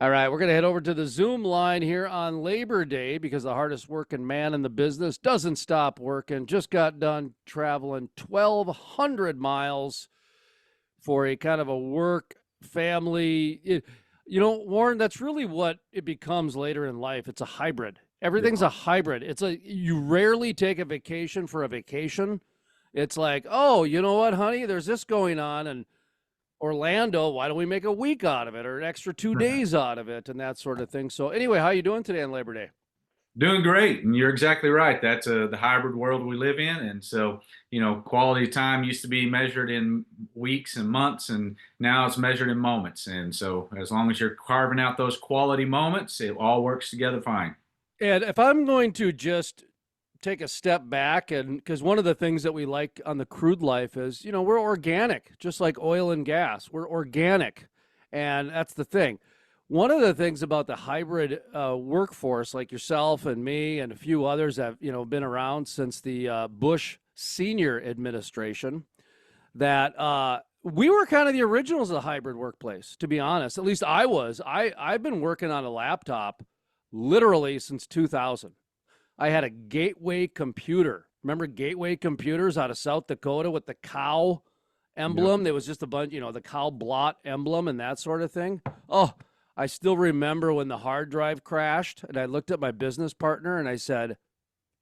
All right, we're going to head over to the Zoom line here on Labor Day because the hardest working man in the business doesn't stop working. Just got done traveling 1,200 miles for a kind of a work family. Warren, that's really what it becomes later in life. It's a hybrid. Everything's Yeah. a hybrid. You rarely take a vacation for a vacation. It's like, oh, you know what, honey? There's this going on, and Orlando, why don't we make a week out of it or an extra 2 days out of it and that sort of thing. So anyway, how you doing today on Labor Day? Doing great, and you're exactly right. That's the hybrid world we live in, and so quality time used to be measured in weeks and months, and now it's measured in moments. And so, as long as you're carving out those quality moments, it all works together fine. And if I'm going to just take a step back, and because one of the things that we like on the Crude Life is, we're organic, just like oil and gas. We're organic. And that's the thing. One of the things about the hybrid workforce, like yourself and me and a few others have, been around since the Bush senior administration, that we were kind of the originals of the hybrid workplace, to be honest. At least I was. I've been working on a laptop literally since 2000. I had a Gateway computer. Remember Gateway computers out of South Dakota with the cow Yep. emblem? There was just a bunch, the cow blot emblem and that sort of thing. Oh, I still remember when the hard drive crashed, and I looked at my business partner and I said,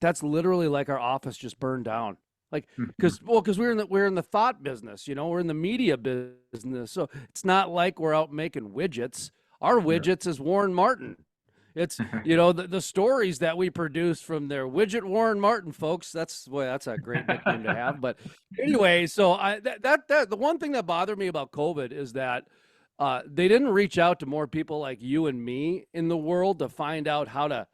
"That's literally like our office just burned down." Like, because we're in the thought business, we're in the media business, so it's not like we're out making widgets. Our Yep. widgets is Warren Martin. It's the stories that we produce from their widget Warren Martin folks. That's a great nickname to have. But anyway, so that the one thing that bothered me about COVID is that they didn't reach out to more people like you and me in the world to find out how to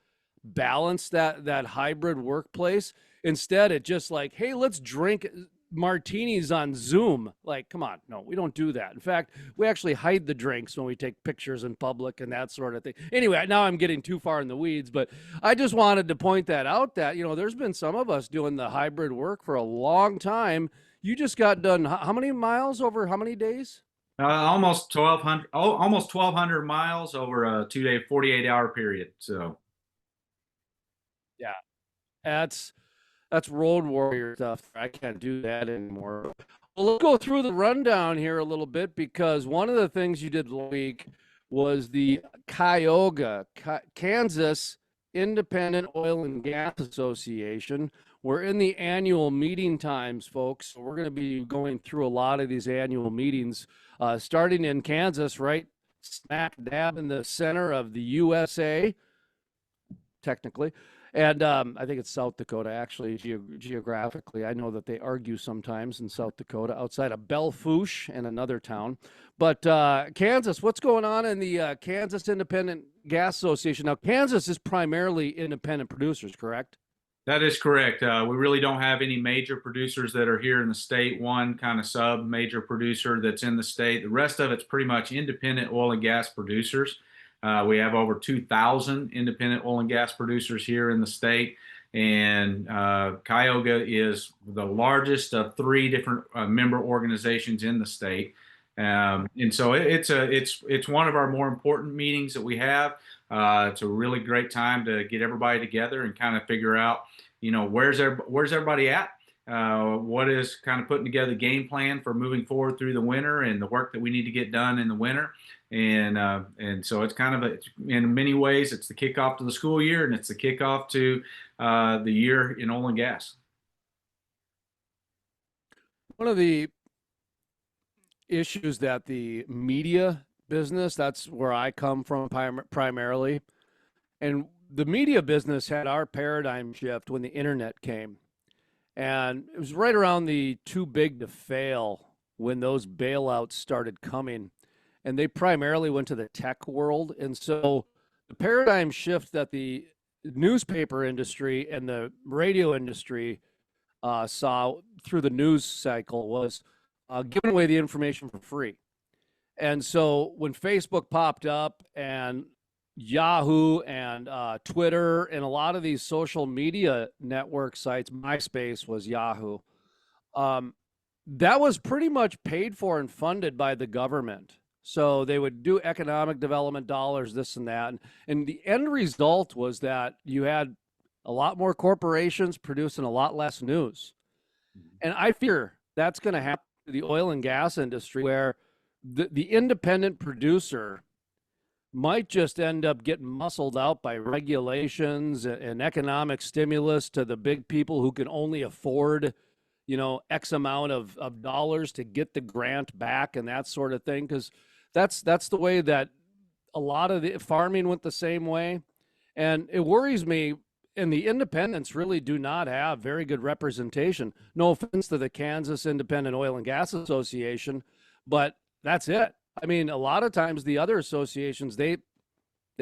balance that hybrid workplace. Instead, it just like, hey, let's drink martinis on Zoom. Like, come on, no, we don't do that. In fact, we actually hide the drinks when we take pictures in public and that sort of thing. Anyway, now I'm getting too far in the weeds, but I just wanted to point that out that, there's been some of us doing the hybrid work for a long time. You just got done how many miles over how many days? Almost 1,200, almost 1,200 miles over a 2-day, 48-hour period. So, Yeah, that's road warrior stuff. I can't do that anymore. Well, let's go through the rundown here a little bit because one of the things you did last week was the KIOGA, Kansas Independent Oil and Gas Association. We're in the annual meeting times, folks. So we're going to be going through a lot of these annual meetings, starting in Kansas, right smack dab in the center of the USA, technically. And I think it's South Dakota, actually, geographically. I know that they argue sometimes in South Dakota, outside of Belle Fourche and another town. But Kansas, what's going on in the Kansas Independent Gas Association? Now, Kansas is primarily independent producers, correct? that is correct. We really don't have any major producers that are here in the state. One kind of sub major producer that's in the state. The rest of it's pretty much independent oil and gas producers. We have over 2,000 independent oil and gas producers here in the state. And KIOGA is the largest of three different member organizations in the state. And so it's one of our more important meetings that we have. It's a really great time to get everybody together and kind of figure out, where's everybody at? What is kind of putting together the game plan for moving forward through the winter and the work that we need to get done in the winter. And so it's kind of in many ways, it's the kickoff to the school year, and it's the kickoff to the year in oil and gas. One of the issues that the media business, that's where I come from primarily, and the media business had our paradigm shift when the internet came. And it was right around the too big to fail when those bailouts started coming. And they primarily went to the tech world. And so the paradigm shift that the newspaper industry and the radio industry saw through the news cycle was giving away the information for free. And so when Facebook popped up and Yahoo and Twitter and a lot of these social media network sites, MySpace was Yahoo, that was pretty much paid for and funded by the government. So they would do economic development dollars, this and that. And the end result was that you had a lot more corporations producing a lot less news. And I fear that's going to happen to the oil and gas industry, where the independent producer might just end up getting muscled out by regulations and economic stimulus to the big people who can only afford, X amount of dollars to get the grant back and that sort of thing. Because that's the way that a lot of the farming went the same way. And it worries me. And the independents really do not have very good representation. No offense to the Kansas Independent Oil and Gas Association, but that's it. I mean, a lot of times the other associations, they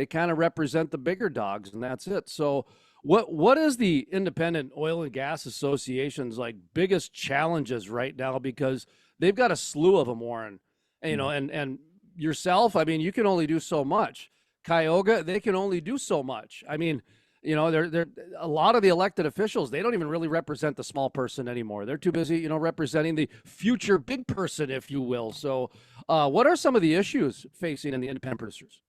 kind of represent the bigger dogs, and that's it. So what is the Independent Oil and Gas Association's like biggest challenges right now? Because they've got a slew of them, Warren. And yourself, I mean, you can only do so much. KIOGA, they can only do so much. I mean, they're a lot of the elected officials, they don't even really represent the small person anymore. They're too busy, representing the future big person, if you will. So what are some of the issues facing in the independent producers?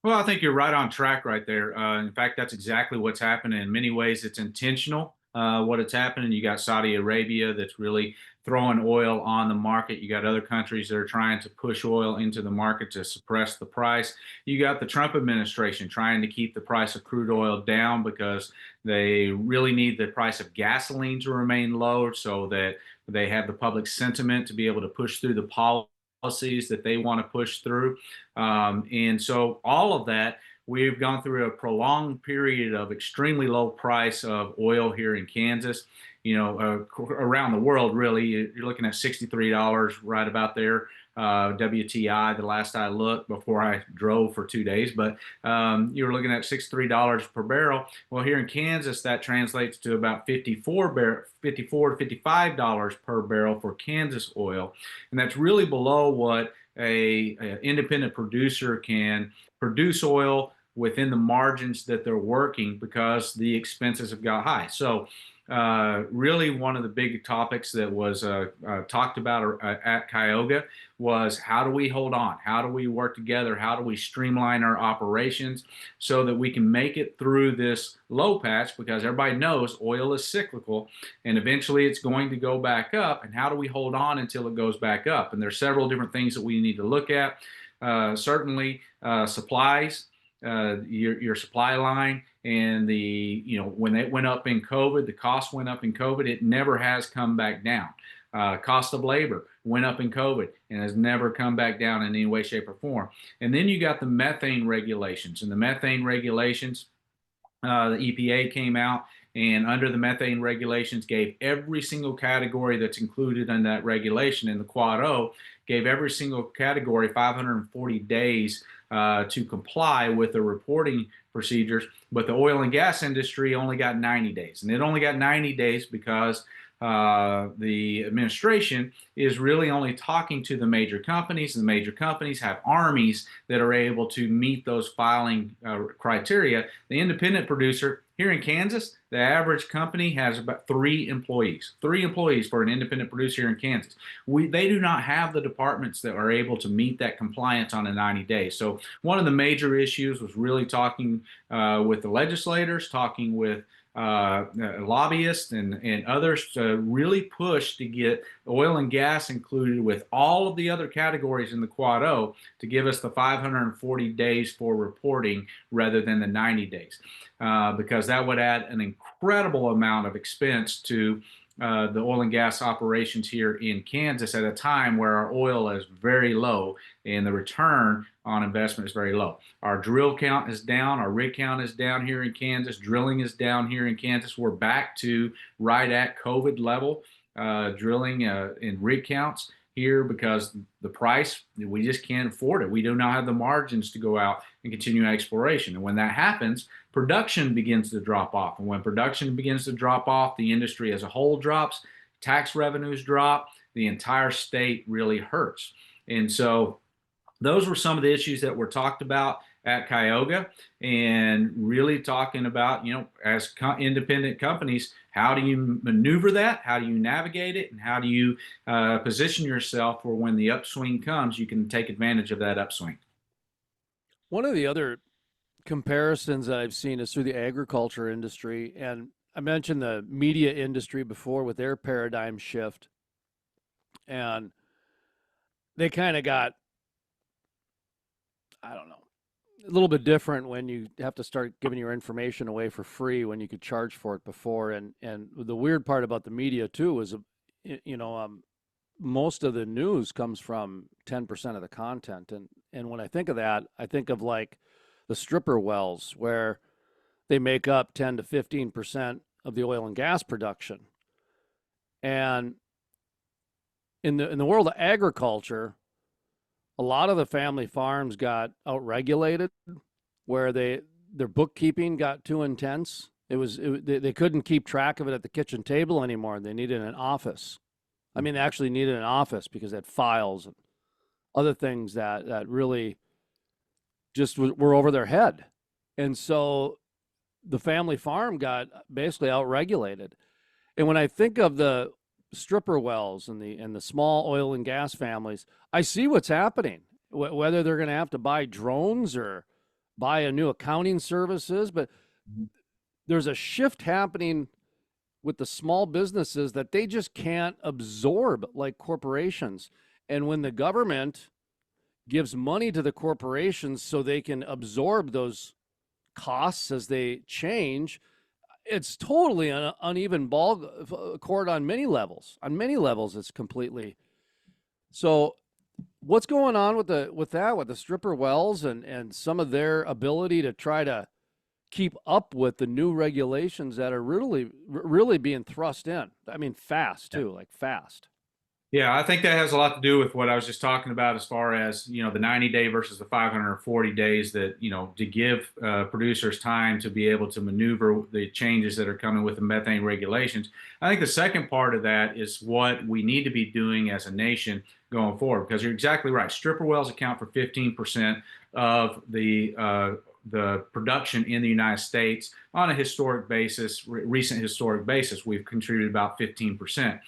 Well, I think you're right on track right there. In fact, that's exactly what's happening. In many ways, it's intentional. What it's happening. You got Saudi Arabia that's really throwing oil on the market. You got other countries that are trying to push oil into the market to suppress the price. You got the Trump administration trying to keep the price of crude oil down because they really need the price of gasoline to remain low so that they have the public sentiment to be able to push through the policies that they want to push through. And so all of that, we've gone through a prolonged period of extremely low price of oil here in Kansas. Around the world, really, you're looking at $63 right about there. WTI, the last I looked before I drove for 2 days, but you're looking at $63 per barrel. Well, here in Kansas, that translates to about $54 to $55 per barrel for Kansas oil, and that's really below what a independent producer can produce oil within the margins that they're working because the expenses have got high. So really one of the big topics that was talked about at KIOGA was how do we hold on? How do we work together? How do we streamline our operations so that we can make it through this low patch? Because everybody knows oil is cyclical and eventually it's going to go back up. And how do we hold on until it goes back up? And there's several different things that we need to look at. Certainly supplies. Your supply line and when it went up in COVID, the cost went up in COVID. It never has come back down. Cost of labor went up in COVID and has never come back down in any way, shape, or form. And then you got the methane regulations, and the methane regulations, the EPA came out and under the methane regulations gave every single category that's included in that regulation in the Quad O, gave every single category 540 days to comply with the reporting procedures, but the oil and gas industry only got 90 days. And it only got 90 days because the administration is really only talking to the major companies, and the major companies have armies that are able to meet those filing criteria. The independent producer here in Kansas, the average company has about 3 employees. 3 employees for an independent producer here in Kansas. They do not have the departments that are able to meet that compliance on a 90 days. So one of the major issues was really talking with the legislators, talking with lobbyists and others to really push to get oil and gas included with all of the other categories in the Quad O to give us the 540 days for reporting rather than the 90 days, because that would add an incredible amount of expense to the oil and gas operations here in Kansas at a time where our oil is very low and the return on investment is very low. Our drill count is down. Our rig count is down here in Kansas. Drilling is down here in Kansas. We're back to right at COVID level drilling and rig counts here because the price, we just can't afford it. We do not have the margins to go out and continue exploration. And when that happens, production begins to drop off. And when production begins to drop off, the industry as a whole drops, tax revenues drop, the entire state really hurts. And so those were some of the issues that were talked about at KIOGA, and really talking about, as independent companies, How do you maneuver that? How do you navigate it? And how do you position yourself for when the upswing comes, you can take advantage of that upswing? One of the other comparisons that I've seen is through the agriculture industry. And I mentioned the media industry before with their paradigm shift. And they kind of got, I don't know, a little bit different when you have to start giving your information away for free when you could charge for it before. And the weird part about the media too is, you know, most of the news comes from 10% of the content. And when I think of that, I think of like the stripper wells where they make up 10 to 15% of the oil and gas production. And in the world of agriculture, a lot of the family farms got outregulated, where their bookkeeping got too intense. They couldn't keep track of it at the kitchen table anymore. They needed an office. I mean, they actually needed an office because they had files and other things that really just were over their head. And so the family farm got basically outregulated. And when I think of the stripper wells and the small oil and gas families, I see what's happening. Whether they're going to have to buy drones or buy a new accounting services, but there's a shift happening with the small businesses that they just can't absorb like corporations. And when the government gives money to the corporations so they can absorb those costs as they change, it's totally an uneven ball court on many levels. On many levels, it's completely. So, what's going on with the stripper wells and some of their ability to try to keep up with the new regulations that are really being thrust in? I mean, fast too, like fast. Yeah, I think that has a lot to do with what I was just talking about as far as, you know, the 90-day versus the 540 days that, you know, to give producers time to be able to maneuver the changes that are coming with the methane regulations. I think the second part of that is what we need to be doing as a nation going forward, because you're exactly right. Stripper wells account for 15% of the production in the United States on a historic basis, recent historic basis. We've contributed about 15%.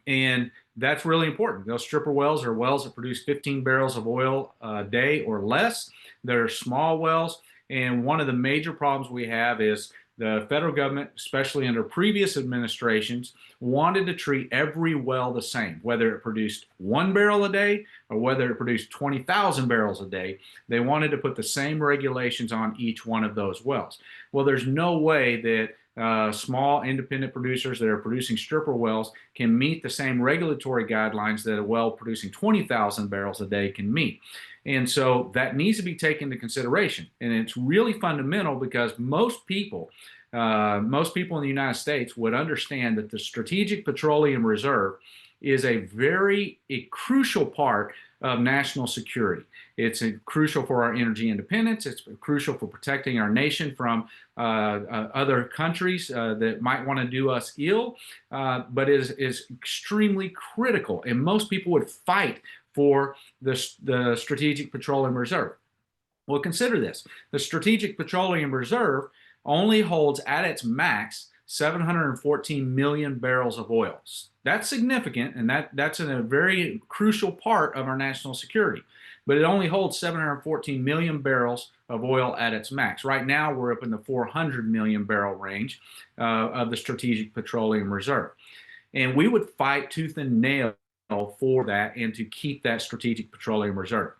And that's really important. Those stripper wells are wells that produce 15 barrels of oil a day or less. They're small wells. And one of the major problems we have is the federal government, especially under previous administrations, wanted to treat every well the same, whether it produced 1 barrel a day or whether it produced 20,000 barrels a day. They wanted to put the same regulations on each one of those wells. Well, there's no way that small independent producers that are producing stripper wells can meet the same regulatory guidelines that a well producing 20,000 barrels a day can meet. And so that needs to be taken into consideration. And it's really fundamental because most people in the United States would understand that the Strategic Petroleum Reserve is a crucial part of national security. It's crucial for our energy independence. It's crucial for protecting our nation from other countries that might want to do us ill, but is extremely critical. And most people would fight for the Strategic Petroleum Reserve. Well, consider this. The Strategic Petroleum Reserve only holds at its max 714 million barrels of oil. That's significant, and that's a very crucial part of our national security. But it only holds 714 million barrels of oil at its max. Right now, we're up in the 400 million barrel range of the Strategic Petroleum Reserve. And we would fight tooth and nail for that and to keep that Strategic Petroleum Reserve.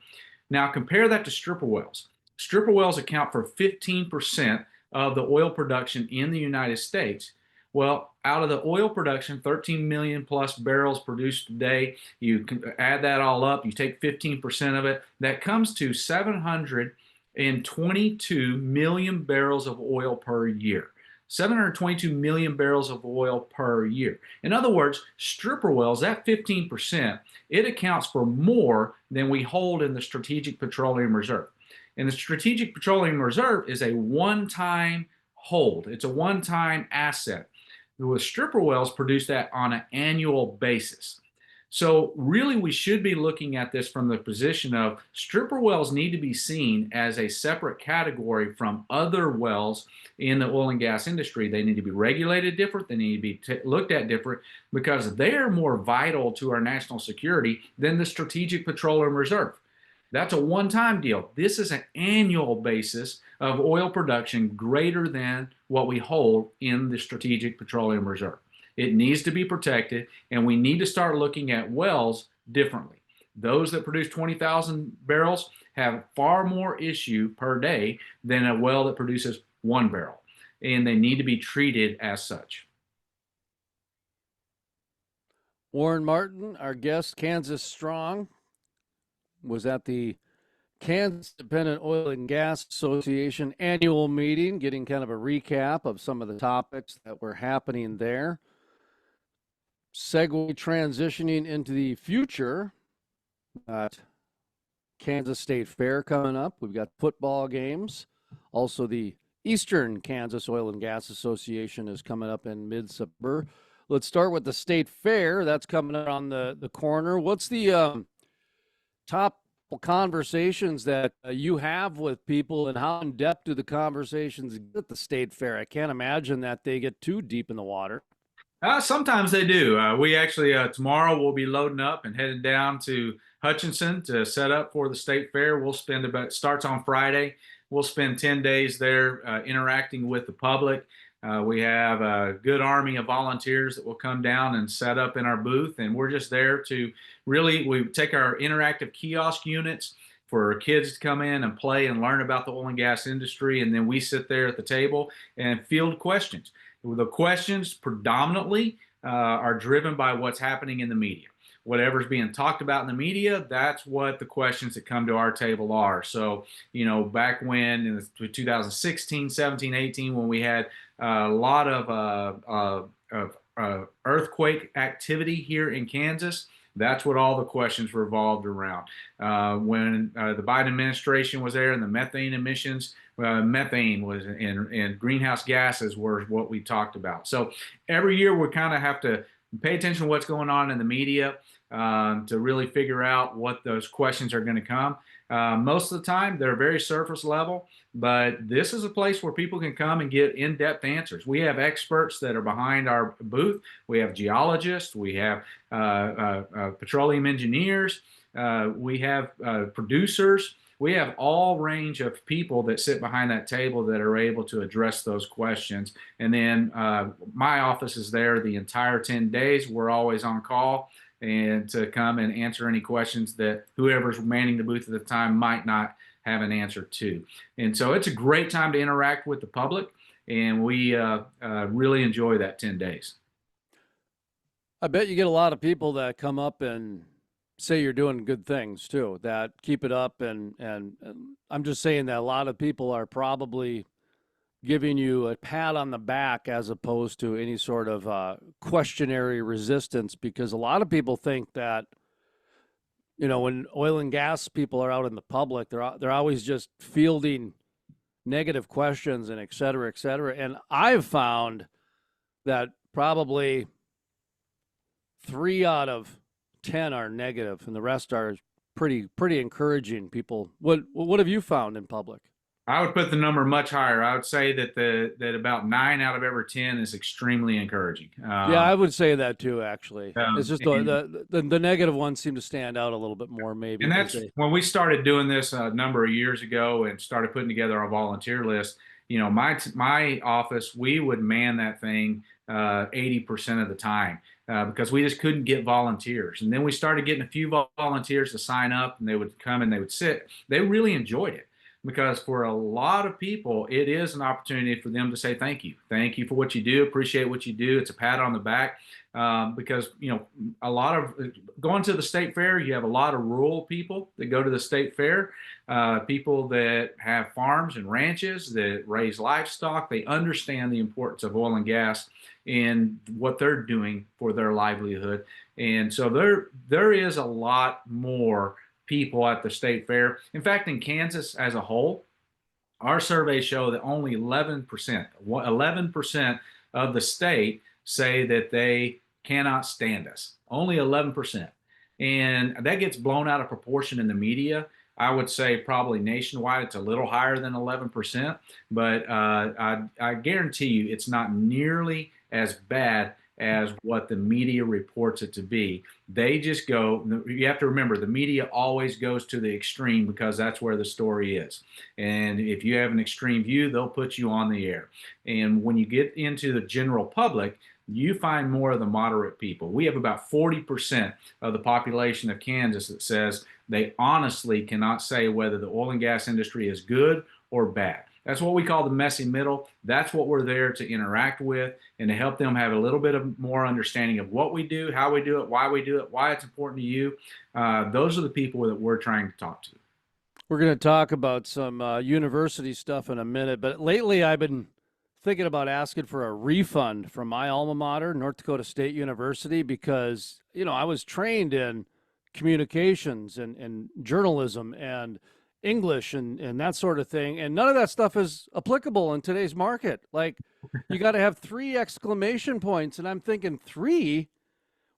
Now, compare that to stripper wells. Stripper wells account for 15% of the oil production in the United States. Well, out of the oil production, 13 million plus barrels produced a day, you can add that all up, you take 15% of it, that comes to 722 million barrels of oil per year. 722 million barrels of oil per year. In other words, stripper wells, that 15%, it accounts for more than we hold in the Strategic Petroleum Reserve. And the Strategic Petroleum Reserve is a one-time hold. It's a one-time asset. The stripper wells produce that on an annual basis. So really, we should be looking at this from the position of stripper wells need to be seen as a separate category from other wells in the oil and gas industry. They need to be regulated different. They need to be looked at different because they are more vital to our national security than the Strategic Petroleum Reserve. That's a one-time deal. This is an annual basis of oil production greater than what we hold in the Strategic Petroleum Reserve. It needs to be protected, and we need to start looking at wells differently. Those that produce 20,000 barrels have far more issue per day than a well that produces 1 barrel, and they need to be treated as such. Warren Martin, our guest, Kansas Strong, was at the Kansas Independent Oil and Gas Association annual meeting, getting kind of a recap of some of the topics that were happening there. Segue transitioning into the future. Kansas State Fair coming up. We've got football games. Also, the Eastern Kansas Oil and Gas Association is coming up in mid-September. Let's start with the State Fair. That's coming around the corner. What's the top conversations that you have with people, and how in depth do the conversations get at the State Fair? I can't imagine that they get too deep in the water. Sometimes they do. We actually, tomorrow we'll be loading up and headed down to Hutchinson to set up for the State Fair. We'll spend starts on Friday. We'll spend 10 days there interacting with the public. We have a good army of volunteers that will come down and set up in our booth. And we're just there to we take our interactive kiosk units for kids to come in and play and learn about the oil and gas industry. And then we sit there at the table and field questions. The questions predominantly are driven by what's happening in the media. Whatever's being talked about in the media, that's what the questions that come to our table are. So, back when in 2016, 17, 18, when we had a lot of earthquake activity here in Kansas, that's what all the questions revolved around. When the Biden administration was there and the methane emissions, methane was and greenhouse gases were what we talked about. So every year we kind of have to pay attention to what's going on in the media to really figure out what those questions are going to come. Most of the time, they're very surface level, but this is a place where people can come and get in-depth answers. We have experts that are behind our booth. We have geologists. We have petroleum engineers. We have producers. We have all range of people that sit behind that table that are able to address those questions. And then my office is there the entire 10 days. We're always on call and to come and answer any questions that whoever's manning the booth at the time might not have an answer to. And so it's a great time to interact with the public, and we really enjoy that 10 days. I bet you get a lot of people that come up and say you're doing good things too, that keep it up. And I'm just saying that a lot of people are probably giving you a pat on the back as opposed to any sort of questionary resistance, because a lot of people think that, when oil and gas people are out in the public, they're always just fielding negative questions and et cetera, et cetera. And I've found that probably 3 out of 10 are negative, and the rest are pretty encouraging people. What have you found in public? I would put the number much higher. I would say that about 9 out of every 10 is extremely encouraging. Yeah, I would say that too, actually. It's just the negative ones seem to stand out a little bit more, maybe. And that's when we started doing this a number of years ago and started putting together our volunteer list. My office, we would man that thing 80% of the time because we just couldn't get volunteers. And then we started getting a few volunteers to sign up, and they would come and they would sit. They really enjoyed it, because for a lot of people, it is an opportunity for them to say thank you. Thank you for what you do. Appreciate what you do. It's a pat on the back because, a lot of going to the state fair, you have a lot of rural people that go to the state fair, people that have farms and ranches that raise livestock. They understand the importance of oil and gas and what they're doing for their livelihood. And so there is a lot more people at the state fair. In fact, in Kansas as a whole, our surveys show that only 11% of the state say that they cannot stand us. Only 11%. And that gets blown out of proportion in the media. I would say probably nationwide it's a little higher than 11%, but I guarantee you it's not nearly as bad as what the media reports it to be. They just go, you have to remember, the media always goes to the extreme because that's where the story is. And if you have an extreme view, they'll put you on the air. And when you get into the general public, you find more of the moderate people. We have about 40% of the population of Kansas that says they honestly cannot say whether the oil and gas industry is good or bad. That's what we call the messy middle. That's what we're there to interact with and to help them have a little bit of more understanding of what we do, how we do it, why it's important to you. Those are the people that we're trying to talk to. We're going to talk about some university stuff in a minute, but lately I've been thinking about asking for a refund from my alma mater, North Dakota State University, because, I was trained in communications and journalism and English and that sort of thing. And none of that stuff is applicable in today's market. Like, you got to have 3 exclamation points. And I'm thinking, 3?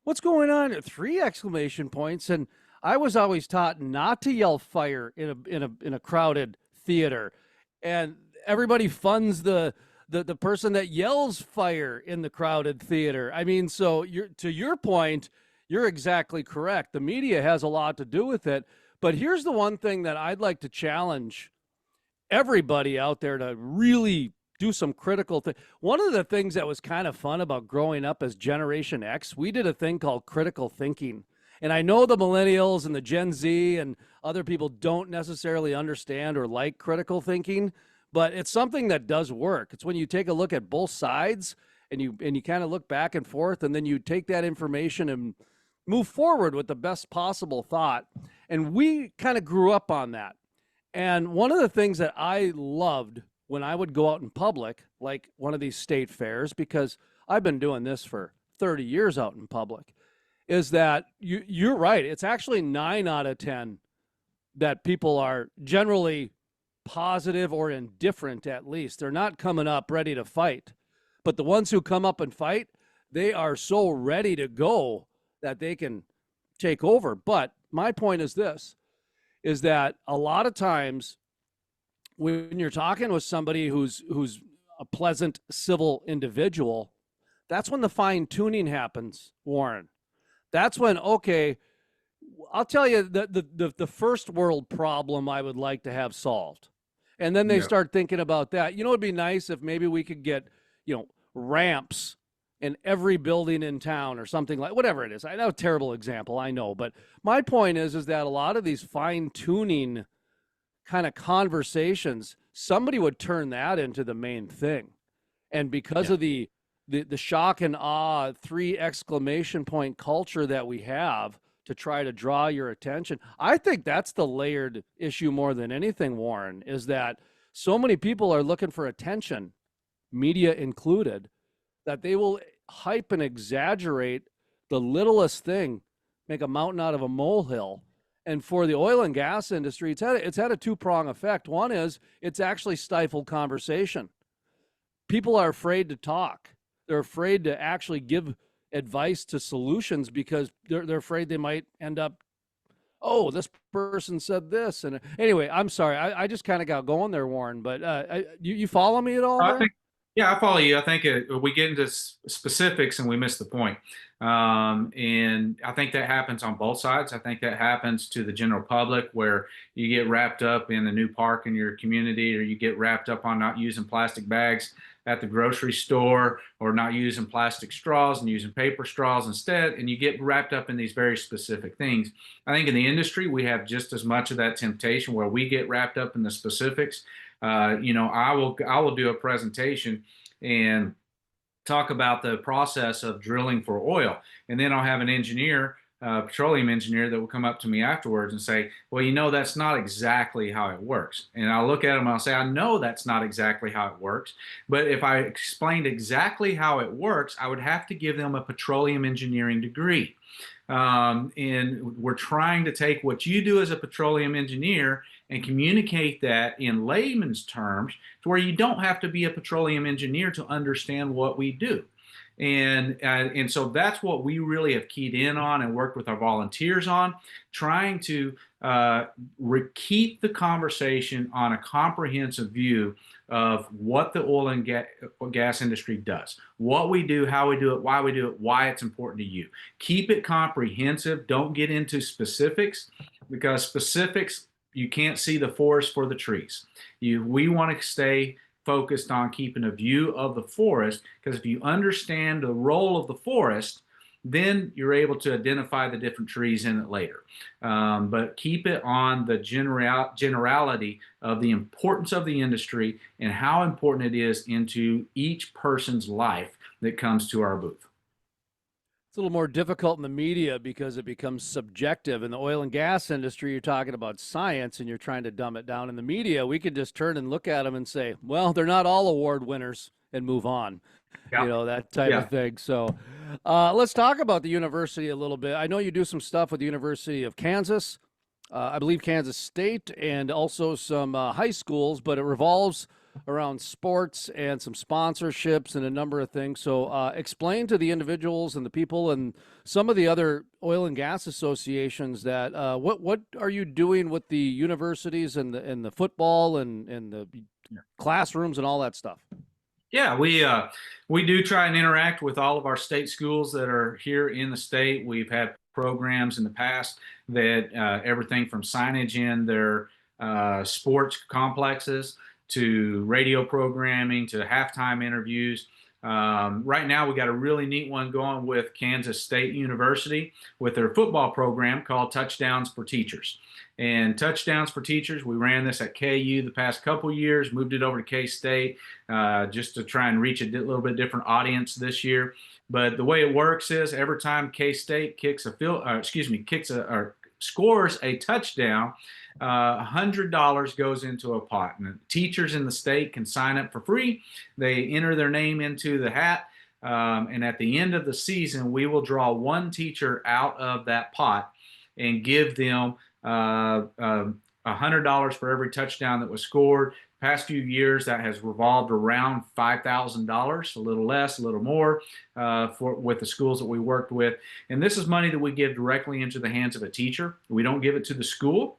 What's going on? 3 exclamation points. And I was always taught not to yell fire in a crowded theater. And everybody funds the person that yells fire in the crowded theater. I mean, so to your point, you're exactly correct. The media has a lot to do with it. But here's the one thing that I'd like to challenge everybody out there to really do some critical thing. One of the things that was kind of fun about growing up as Generation X, we did a thing called critical thinking. And I know the millennials and the Gen Z and other people don't necessarily understand or like critical thinking, but it's something that does work. It's when you take a look at both sides and you kind of look back and forth, and then you take that information and move forward with the best possible thought. And we kind of grew up on that. And one of the things that I loved when I would go out in public, like one of these state fairs, because I've been doing this for 30 years out in public, is that you're right. It's actually 9 out of 10 that people are generally positive or indifferent, at least. They're not coming up ready to fight. But the ones who come up and fight, they are so ready to go that they can take over. But my point is this, is that a lot of times when you're talking with somebody who's a pleasant, civil individual, that's when the fine tuning happens, Warren. That's when, okay, I'll tell you the first world problem I would like to have solved. And then they start thinking about that. It'd be nice if maybe we could get, ramps in every building in town or something, like whatever it is. I know, a terrible example, I know, but my point is that a lot of these fine tuning kind of conversations, somebody would turn that into the main thing. And because of the shock and awe 3 exclamation point culture that we have to try to draw your attention, I think that's the layered issue more than anything, Warren, is that so many people are looking for attention, media included, that they will hype and exaggerate the littlest thing, make a mountain out of a molehill. And for the oil and gas industry, it's had a 2-prong effect. One is it's actually stifled conversation. People are afraid to talk. They're afraid to actually give advice to solutions because they're afraid they might end up, oh, this person said this. And anyway, I'm sorry. I just kind of got going there, Warren, but you follow me at all there? Yeah, I follow you. I think we get into specifics and we miss the point. And I think that happens on both sides. I think that happens to the general public where you get wrapped up in the new park in your community, or you get wrapped up on not using plastic bags at the grocery store, or not using plastic straws and using paper straws instead. And you get wrapped up in these very specific things. I think in the industry, we have just as much of that temptation where we get wrapped up in the specifics. I will do a presentation and talk about the process of drilling for oil, and then I'll have an engineer, petroleum engineer, that will come up to me afterwards and say, well, that's not exactly how it works. And I'll look at him and I'll say, I know that's not exactly how it works, but if I explained exactly how it works, I would have to give them a petroleum engineering degree. And we're trying to take what you do as a petroleum engineer and communicate that in layman's terms to where you don't have to be a petroleum engineer to understand what we do. And so that's what we really have keyed in on and worked with our volunteers on, trying to keep the conversation on a comprehensive view of what the oil and gas industry does, what we do, how we do it, why it's important to you. Keep it comprehensive. Don't get into specifics, because specifics, you can't see the forest for the trees. We want to stay focused on keeping a view of the forest, because if you understand the role of the forest, then you're able to identify the different trees in it later. But keep it on the generality of the importance of the industry and how important it is into each person's life that comes to our booth. It's a little more difficult in the media because it becomes subjective. In the oil and gas industry, you're talking about science and you're trying to dumb it down. In the media, we could just turn and look at them and say, well, they're not all award winners, and move on. Yeah. You know, that type Yeah. of thing. So let's talk about the university a little bit. I know you do some stuff with the University of Kansas, I believe Kansas State, and also some high schools, but it revolves around sports and some sponsorships and a number of things. So explain to the individuals and the people and some of the other oil and gas associations that what are you doing with the universities and the football and the classrooms and all that stuff? Yeah, we do try and interact with all of our state schools that are here in the state. We've had programs in the past that everything from signage in their sports complexes to radio programming to halftime interviews. Right now, we got a really neat one going with Kansas State University with their football program called Touchdowns for Teachers. And Touchdowns for Teachers, we ran this at KU the past couple years, moved it over to K-State just to try and reach a little bit different audience this year. But the way it works is every time K-State scores a touchdown, $100 goes into a pot, and teachers in the state can sign up for free. They enter their name into the hat, and at the end of the season, we will draw one teacher out of that pot and give them $100 for every touchdown that was scored. Past few years, that has revolved around $5,000, a little less, a little more, with the schools that we worked with. And this is money that we give directly into the hands of a teacher. We don't give it to the school.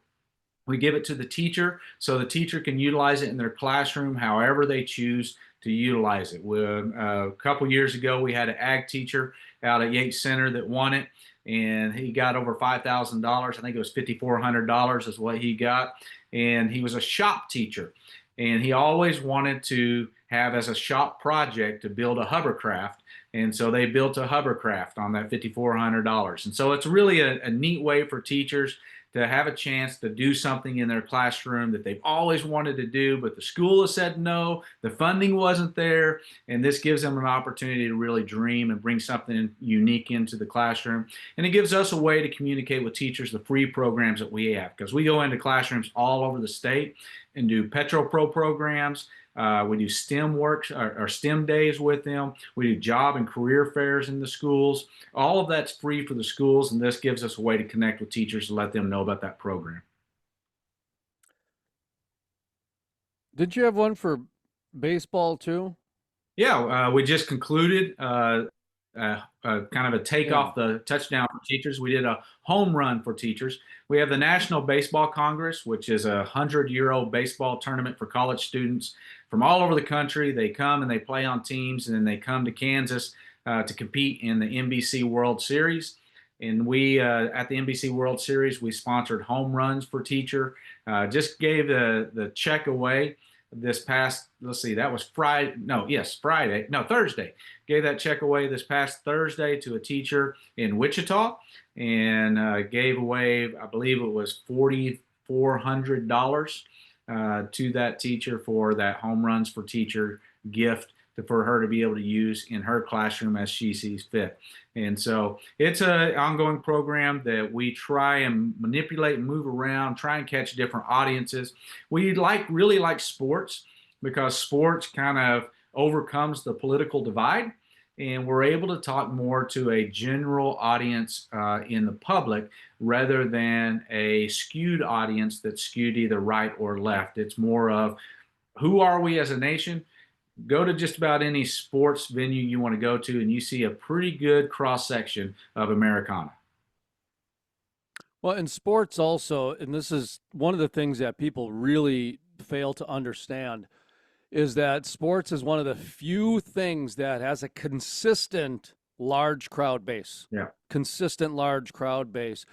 We give it to the teacher so the teacher can utilize it in their classroom however they choose to utilize it. A couple years ago, we had an ag teacher out at Yates Center that won it, and he got over $5,000. I think it was $5,400 is what he got. And he was a shop teacher, and he always wanted to have as a shop project to build a hovercraft. And so they built a hovercraft on that $5,400. And so it's really a neat way for teachers to have a chance to do something in their classroom that they've always wanted to do, but the school has said no, the funding wasn't there, and this gives them an opportunity to really dream and bring something unique into the classroom. And it gives us a way to communicate with teachers the free programs that we have, because we go into classrooms all over the state and do PetroPro programs. We do STEM works or STEM days with them. We do job and career fairs in the schools. All of that's free for the schools, and this gives us a way to connect with teachers to let them know about that program. Did you have one for baseball too? Yeah, we just concluded kind of a take off the touchdown for teachers. We did a home run for teachers. We have the National Baseball Congress, which is a 100-year-old baseball tournament for college students from all over the country. They come and they play on teams, and then they come to Kansas to compete in the NBC World Series. And we, at the NBC World Series, we sponsored home runs for teacher. Just gave the check away this past, let's see, that was Friday. No, yes, Friday. No, Thursday. Gave that check away this past Thursday to a teacher in Wichita, and gave away, I believe it was $4,400 to that teacher for that home runs for teacher gift for her to be able to use in her classroom as she sees fit. And so it's an ongoing program that we try and manipulate and move around, try and catch different audiences. We really like sports, because sports kind of overcomes the political divide, and we're able to talk more to a general audience in the public rather than a skewed audience that's skewed either right or left. It's more of, who are we as a nation? Go to just about any sports venue you want to go to, and you see a pretty good cross section of Americana. Well, in sports also, and this is one of the things that people really fail to understand, is that sports is one of the few things that has a consistent large crowd base. Yeah. Consistent large crowd base.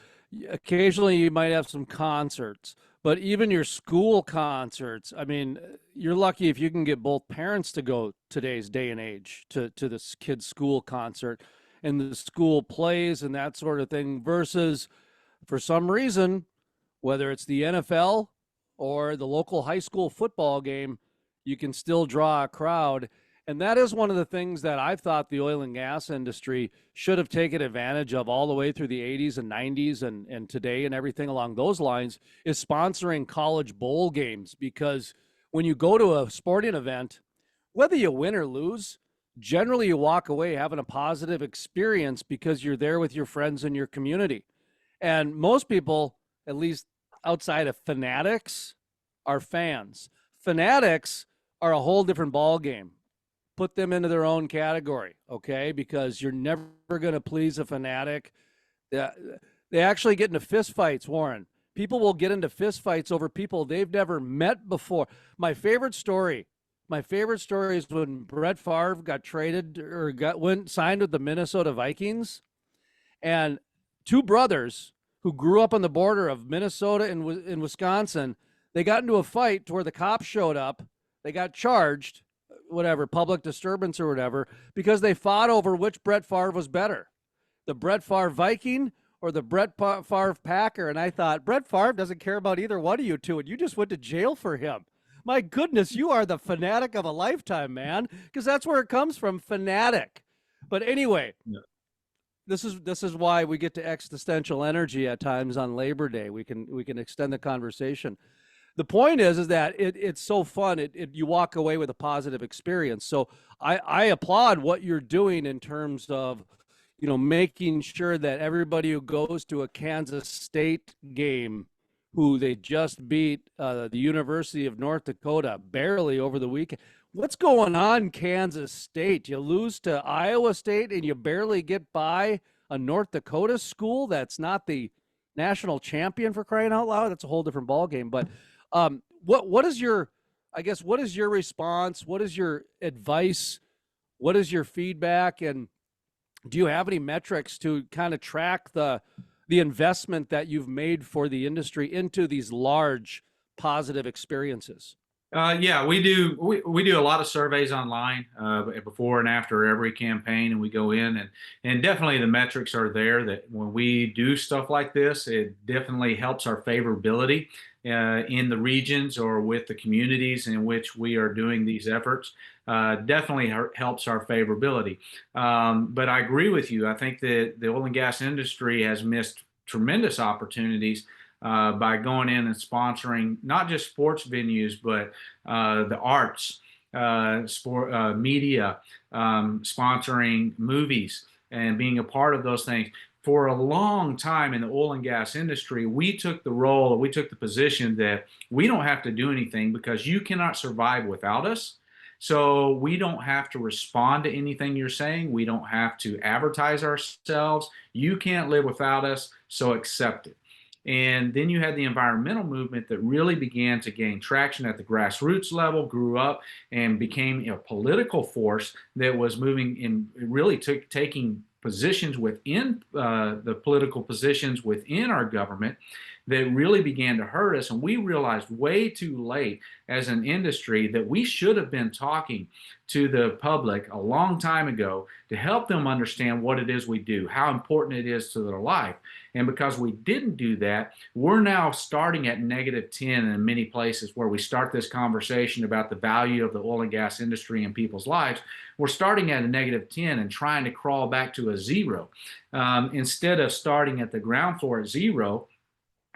Occasionally you might have some concerts, but even your school concerts, I mean, you're lucky if you can get both parents to go today's day and age to this kid's school concert and the school plays and that sort of thing versus for some reason, whether it's the NFL or the local high school football game, you can still draw a crowd. And that is one of the things that I thought the oil and gas industry should have taken advantage of all the way through the 80s and 90s and today and everything along those lines is sponsoring college bowl games. Because when you go to a sporting event, whether you win or lose, generally you walk away having a positive experience because you're there with your friends and your community. And most people, at least outside of fanatics, are fans. Fanatics are a whole different ball game. Put them into their own category, okay? Because you're never going to please a fanatic. They actually get into fistfights, Warren. People will get into fistfights over people they've never met before. My favorite story is when Brett Favre got traded or went signed with the Minnesota Vikings, and two brothers who grew up on the border of Minnesota and Wisconsin, they got into a fight to where the cops showed up. They got charged, whatever, public disturbance or whatever, because they fought over which Brett Favre was better, the Brett Favre Viking or the Brett Favre Packer. And I thought, Brett Favre doesn't care about either one of you two, and you just went to jail for him. My goodness, you are the fanatic of a lifetime, man, because that's where it comes from, fanatic. But anyway, yeah. This is why we get to existential energy at times on Labor Day. We can extend the conversation. The point is that it's so fun. You walk away with a positive experience. So I applaud what you're doing in terms of, making sure that everybody who goes to a Kansas State game, who they just beat the University of North Dakota barely over the weekend. What's going on, Kansas State? You lose to Iowa State and you barely get by a North Dakota school that's not the national champion, for crying out loud. That's a whole different ballgame. But what is your response? What is your advice? What is your feedback? And do you have any metrics to kind of track the investment that you've made for the industry into these large positive experiences? Yeah, we do. We do a lot of surveys online before and after every campaign, and we go in and definitely the metrics are there that when we do stuff like this, it definitely helps our favorability in the regions or with the communities in which we are doing these efforts. Definitely helps our favorability. But I agree with you. I think that the oil and gas industry has missed tremendous opportunities by going in and sponsoring not just sports venues, but the arts, sport, media, sponsoring movies, and being a part of those things. For a long time in the oil and gas industry, we took the position that we don't have to do anything because you cannot survive without us. So we don't have to respond to anything you're saying. We don't have to advertise ourselves. You can't live without us, so accept it. And then you had the environmental movement that really began to gain traction at the grassroots level, grew up, and became a political force that was moving in, really taking positions within the political positions within our government that really began to hurt us. And we realized way too late as an industry that we should have been talking to the public a long time ago to help them understand what it is we do, how important it is to their life. And because we didn't do that, we're now starting at -10 in many places where we start this conversation about the value of the oil and gas industry in people's lives. We're starting at a -10 and trying to crawl back to a 0 instead of starting at the ground floor at 0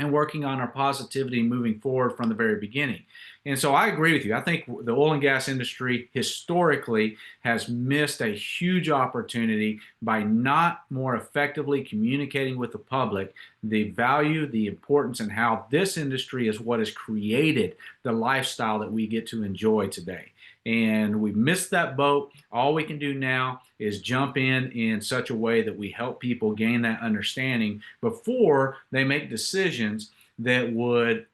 and working on our positivity moving forward from the very beginning. And so I agree with you. I think the oil and gas industry historically has missed a huge opportunity by not more effectively communicating with the public the value, the importance, and how this industry is what has created the lifestyle that we get to enjoy today. and we missed that boat. All we can do now is jump in such a way that we help people gain that understanding before they make decisions that would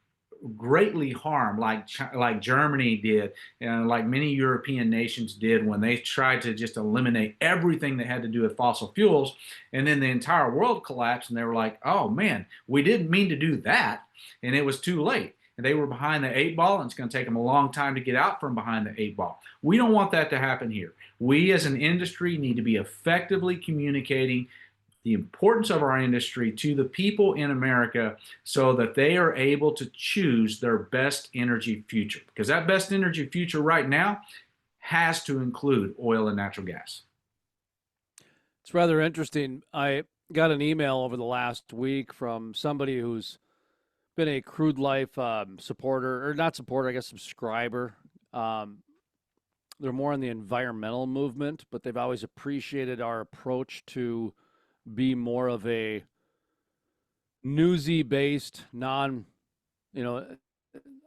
greatly harm, like Germany did, and like many European nations did when they tried to just eliminate everything that had to do with fossil fuels, and then the entire world collapsed, and they were like, "Oh man, we didn't mean to do that," and it was too late. And they were behind the eight ball, and it's going to take them a long time to get out from behind the eight ball. We don't want that to happen here. We as an industry need to be effectively communicating the importance of our industry to the people in America so that they are able to choose their best energy future. Because that best energy future right now has to include oil and natural gas. It's rather interesting. I got an email over the last week from somebody who's been a Crude Life supporter, or not supporter, I guess subscriber. They're more in the environmental movement, but they've always appreciated our approach to be more of a newsy based,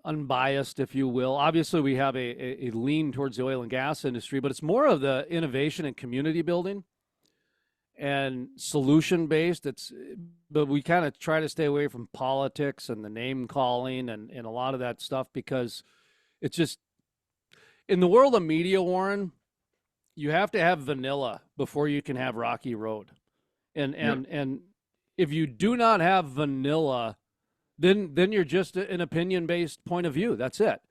unbiased, if you will. Obviously, we have a lean towards the oil and gas industry, but it's more of the innovation and community building and solution based. But we kind of try to stay away from politics and the name calling and a lot of that stuff, because it's just, in the world of media, Warren, you have to have vanilla before you can have rocky road. And if you do not have vanilla, then you're just an opinion-based point of view. That's it.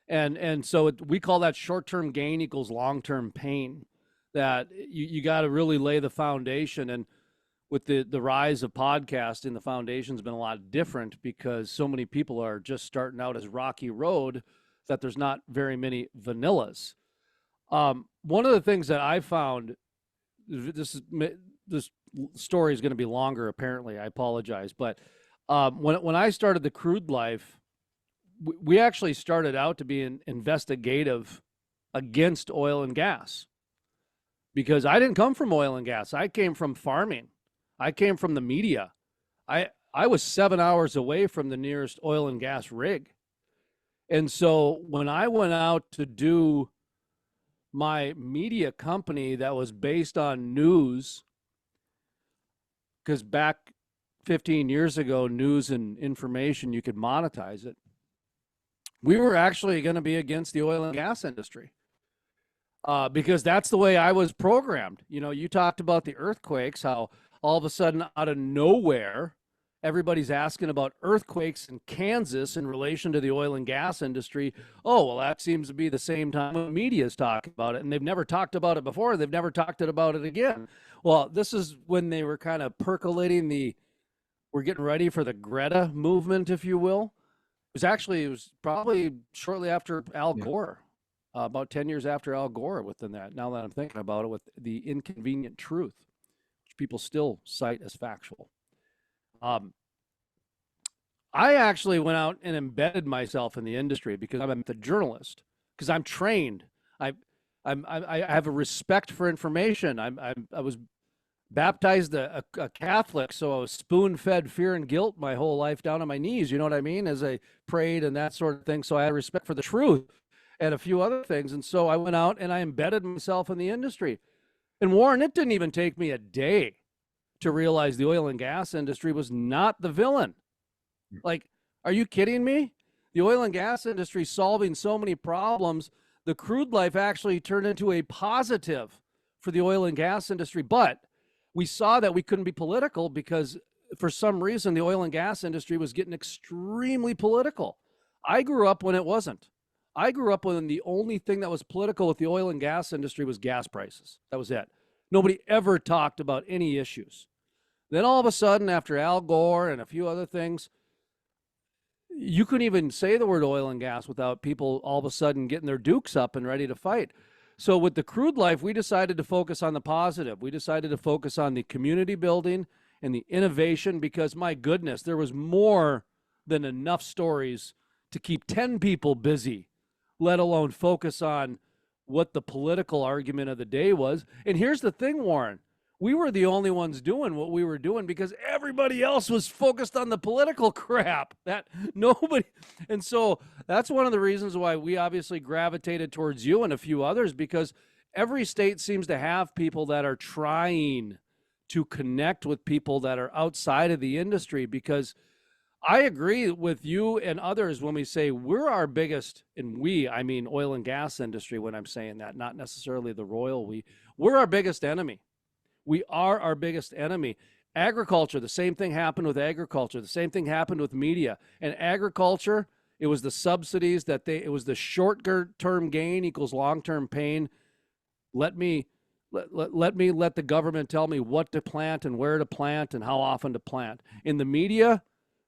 And so we call that short-term gain equals long-term pain. That you got to really lay the foundation. And with the rise of podcasting, the foundation's been a lot different because so many people are just starting out as rocky road that there's not very many vanillas. One of the things that I found, this story is going to be longer, apparently. I apologize. But when I started the Crude Life, we actually started out to be investigative against oil and gas, because I didn't come from oil and gas. I came from farming. I came from the media. I was 7 hours away from the nearest oil and gas rig. And so when I went out to do my media company that was based on news, because back 15 years ago, news and information, you could monetize it. We were actually going to be against the oil and gas industry because that's the way I was programmed. You talked about the earthquakes, how all of a sudden out of nowhere, everybody's asking about earthquakes in Kansas in relation to the oil and gas industry. Oh, well, that seems to be the same time when media's talking about it, and they've never talked about it before. They've never talked about it again. Well, this is when they were kind of percolating we're getting ready for the Greta movement, if you will. It was probably shortly after Al Gore, about 10 years after Al Gore within that, now that I'm thinking about it, with the inconvenient truth, which people still cite as factual. I actually went out and embedded myself in the industry because I'm a journalist, because I'm trained. I have a respect for information. I was baptized a Catholic, so I was spoon-fed fear and guilt my whole life down on my knees, you know what I mean, as I prayed and that sort of thing. So I had respect for the truth and a few other things. And so I went out and I embedded myself in the industry. And Warren, it didn't even take me a day to realize the oil and gas industry was not the villain. Like, are you kidding me? The oil and gas industry solving so many problems. The Crude Life actually turned into a positive for the oil and gas industry. But we saw that we couldn't be political because for some reason the oil and gas industry was getting extremely political. I grew up when it wasn't. I grew up when the only thing that was political with the oil and gas industry was gas prices. That was it. Nobody ever talked about any issues. Then all of a sudden, after Al Gore and a few other things, you couldn't even say the word oil and gas without people all of a sudden getting their dukes up and ready to fight. So with the Crude Life, we decided to focus on the positive. We decided to focus on the community building and the innovation because, my goodness, there was more than enough stories to keep 10 people busy, let alone focus on what the political argument of the day was. And here's the thing, Warren. we were the only ones doing what we were doing because everybody else was focused on the political crap that nobody. And so that's one of the reasons why we obviously gravitated towards you and a few others, because every state seems to have people that are trying to connect with people that are outside of the industry. Because I agree with you and others when we say we're our biggest, and we, I mean oil and gas industry when I'm saying that, not necessarily the royal we, we're our biggest enemy. We are our biggest enemy. Agriculture, the same thing happened with agriculture. The same thing happened with media. And agriculture, it was the subsidies that it was the short-term gain equals long-term pain. Let me let the government tell me what to plant and where to plant and how often to plant. In the media,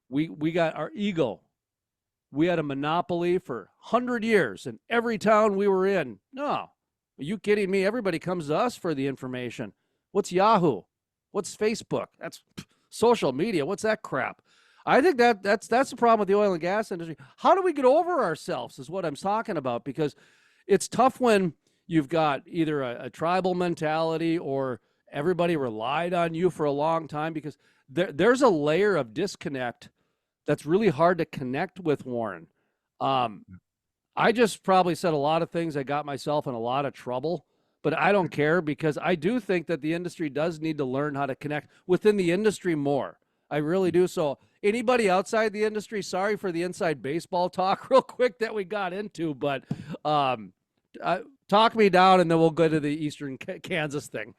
we got our ego. We had a monopoly for 100 years in every town we were in. No, are you kidding me? Everybody comes to us for the information. What's Yahoo? What's Facebook? That's social media. What's that crap? I think that's the problem with the oil and gas industry. How do we get over ourselves is what I'm talking about, because it's tough when you've got either a tribal mentality or everybody relied on you for a long time, because there's a layer of disconnect that's really hard to connect with, Warren. I just probably said a lot of things that got myself in a lot of trouble, but I don't care, because I do think that the industry does need to learn how to connect within the industry more. I really do. So anybody outside the industry, sorry for the inside baseball talk real quick that we got into, but talk me down and then we'll go to the Eastern Kansas thing.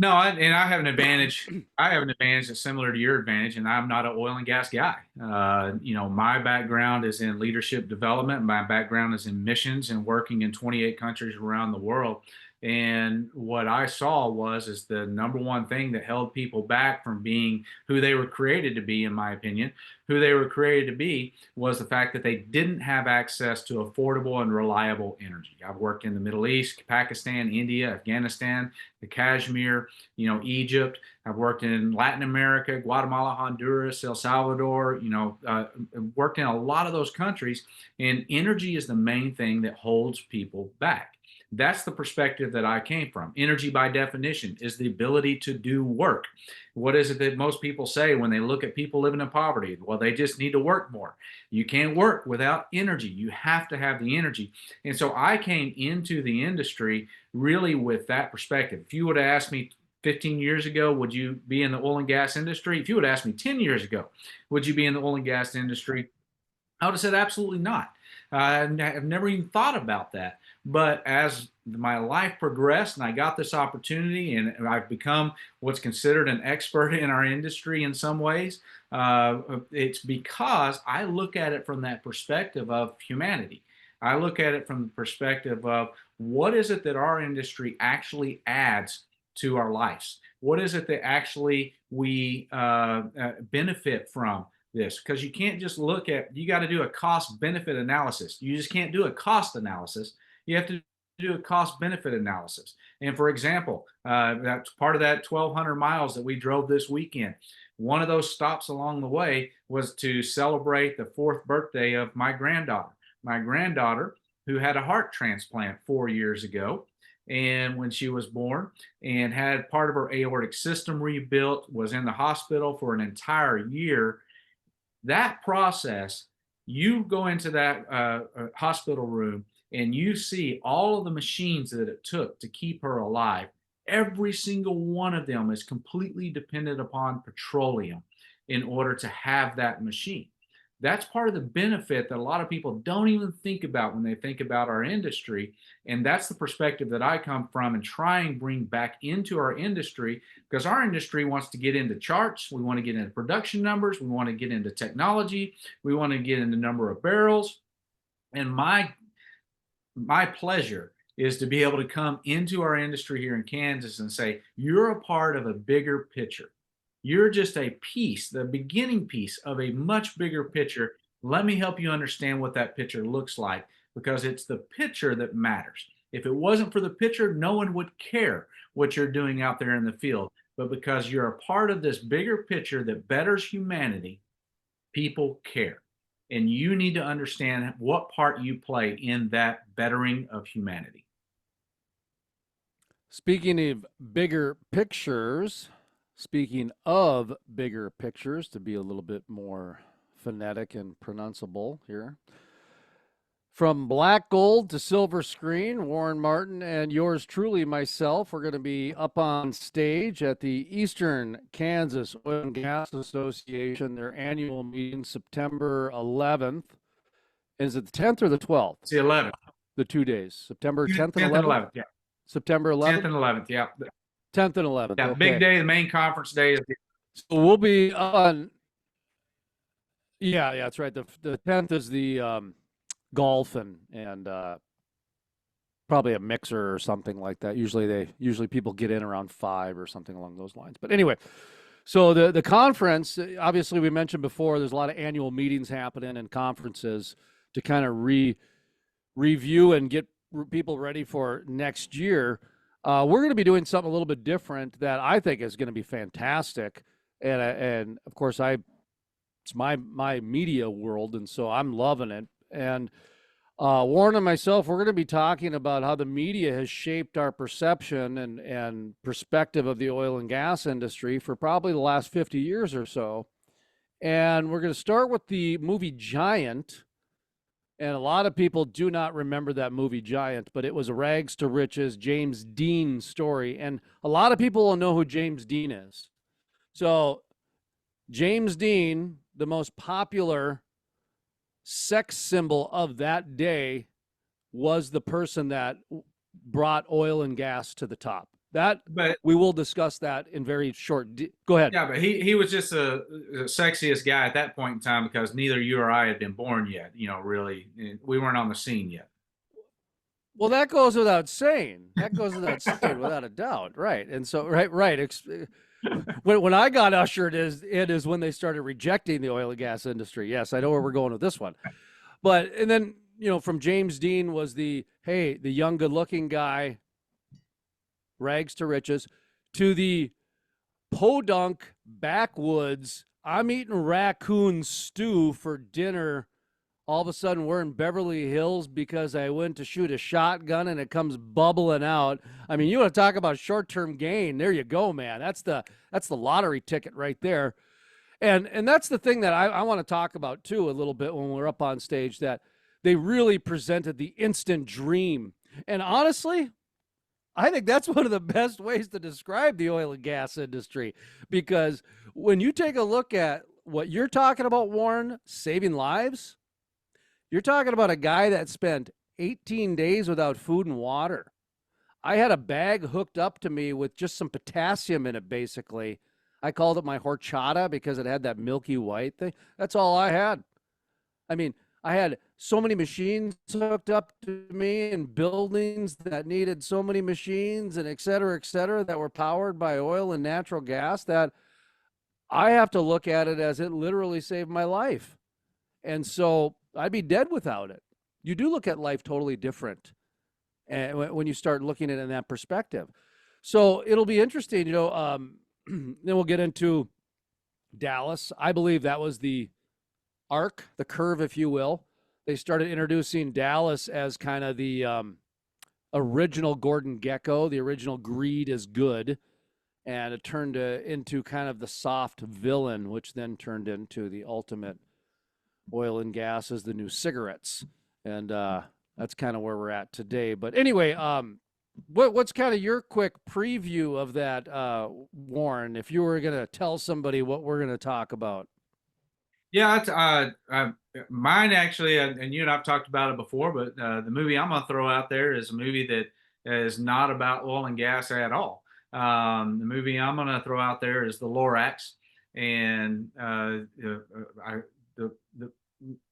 No, and I have an advantage. I have an advantage that's similar to your advantage, and I'm not an oil and gas guy. My background is in leadership development. My background is in missions and working in 28 countries around the world. And what I saw is the number one thing that held people back from being who they were created to be, in my opinion, who they were created to be, was the fact that they didn't have access to affordable and reliable energy. I've worked in the Middle East, Pakistan, India, Afghanistan, the Kashmir, Egypt. I've worked in Latin America, Guatemala, Honduras, El Salvador, worked in a lot of those countries. And energy is the main thing that holds people back. That's the perspective that I came from. Energy, by definition, is the ability to do work. What is it that most people say when they look at people living in poverty? Well, they just need to work more. You can't work without energy. You have to have the energy. And so I came into the industry really with that perspective. If you would have asked me 15 years ago, would you be in the oil and gas industry? If you would have asked me 10 years ago, would you be in the oil and gas industry? I would have said absolutely not. I've never even thought about that. But as my life progressed and I got this opportunity and I've become what's considered an expert in our industry in some ways, it's because I look at it from that perspective of humanity. I look at it from the perspective of what is it that our industry actually adds to our lives? What is it that actually we benefit from this? Because you can't just you got to do a cost benefit analysis. You just can't do a cost analysis. You have to do a cost benefit analysis. And for example, that's part of that 1,200 miles that we drove this weekend. One of those stops along the way was to celebrate the 4th birthday of my granddaughter. My granddaughter, who had a heart transplant 4 years ago, and when she was born, and had part of her aortic system rebuilt, was in the hospital for an entire year. That process, you go into that hospital room and you see all of the machines that it took to keep her alive. Every single one of them is completely dependent upon petroleum in order to have that machine. That's part of the benefit that a lot of people don't even think about when they think about our industry. And that's the perspective that I come from and try and bring back into our industry, because our industry wants to get into charts. We want to get into production numbers. We want to get into technology. We want to get into number of barrels. And my pleasure is to be able to come into our industry here in Kansas and say, you're a part of a bigger picture. You're just a piece, the beginning piece of a much bigger picture. Let me help you understand what that picture looks like, because it's the picture that matters. If it wasn't for the picture, no one would care what you're doing out there in the field. But because you're a part of this bigger picture that betters humanity, people care. And you need to understand what part you play in that bettering of humanity. Speaking of bigger pictures, speaking of bigger pictures, to be a little bit more phonetic and pronounceable here. From black gold to silver screen, Warren Martin and yours truly, myself, we're going to be up on stage at the Eastern Kansas Oil and Gas Association, their annual meeting, September 11th. Is it the 10th or the 12th? It's the 11th. The 2 days, September 10th and 10th 11th? and 11th, yeah. September 10th 11th? and 11th, yeah. 10th and 11th. Yeah, Okay. big day, the main conference day is So we'll be on. Yeah, that's right. The 10th is the golf and probably a mixer or something like that. Usually people get in around 5 or something along those lines. But anyway, so the conference, obviously we mentioned before, there's a lot of annual meetings happening and conferences to kind of review and get people ready for next year. We're going to be doing something a little bit different that I think is going to be fantastic. And of course, it's my media world, and so I'm loving it. And Warren and myself, we're going to be talking about how the media has shaped our perception and perspective of the oil and gas industry for probably the last 50 years or so. And we're going to start with the movie Giant. And a lot of people do not remember that movie Giant, but it was a rags to riches James Dean story. And a lot of people will know who James Dean is. So James Dean, the most popular sex symbol of that day, was the person that brought oil and gas to the top. But we will discuss that in very short. Go ahead. Yeah, but he was just the sexiest guy at that point in time because neither you or I had been born yet. Really, we weren't on the scene yet. Well, that goes without saying. That goes without saying, without a doubt. Right. And so, right. When I got ushered in is when they started rejecting the oil and gas industry. Yes, I know where we're going with this one. But, and then, from James Dean was the young, good looking guy, rags to riches, to the podunk backwoods, I'm eating raccoon stew for dinner. All of a sudden we're in Beverly Hills because I went to shoot a shotgun and it comes bubbling out. I mean, you want to talk about short-term gain. There you go, man. That's the lottery ticket right there. And that's the thing that I want to talk about too a little bit when we're up on stage, that they really presented the instant dream. And honestly, I think that's one of the best ways to describe the oil and gas industry, because when you take a look at what you're talking about, Warren, saving lives, you're talking about a guy that spent 18 days without food and water. I had a bag hooked up to me with just some potassium in it, basically. I called it my horchata because it had that milky white thing. That's all I had. I mean, I had so many machines hooked up to me and buildings that needed so many machines and et cetera, that were powered by oil and natural gas that I have to look at it as it literally saved my life. And so I'd be dead without it. You do look at life totally different when you start looking at it in that perspective. So it'll be interesting, then we'll get into Dallas. I believe that was the arc, the curve, if you will. They started introducing Dallas as kind of the original Gordon Gekko, the original greed is good. And it turned into kind of the soft villain, which then turned into the ultimate oil and gas as the new cigarettes. And that's kind of where we're at today. But anyway, what's kind of your quick preview of that, Warren, if you were going to tell somebody what we're going to talk about? Yeah, mine actually, and you and I've talked about it before, but the movie I'm going to throw out there is a movie that is not about oil and gas at all. The movie I'm going to throw out there is The Lorax, and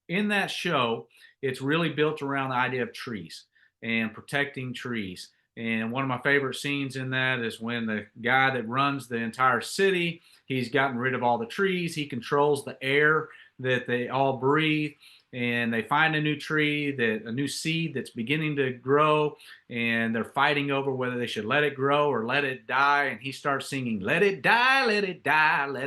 in that show, it's really built around the idea of trees and protecting trees. And one of my favorite scenes in that is when the guy that runs the entire city, he's gotten rid of all the trees. He controls the air that they all breathe. And they find a new tree, a new seed that's beginning to grow. And they're fighting over whether they should let it grow or let it die. And he starts singing, let it die, let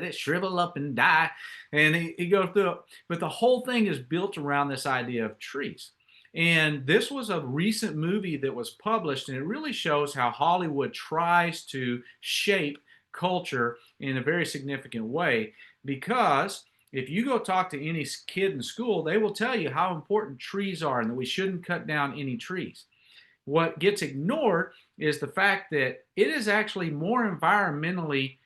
it shrivel up and die. And he goes through it. But the whole thing is built around this idea of trees. And this was a recent movie that was published, and it really shows how Hollywood tries to shape culture in a very significant way. Because if you go talk to any kid in school, they will tell you how important trees are and that we shouldn't cut down any trees. What gets ignored is the fact that it is actually more environmentally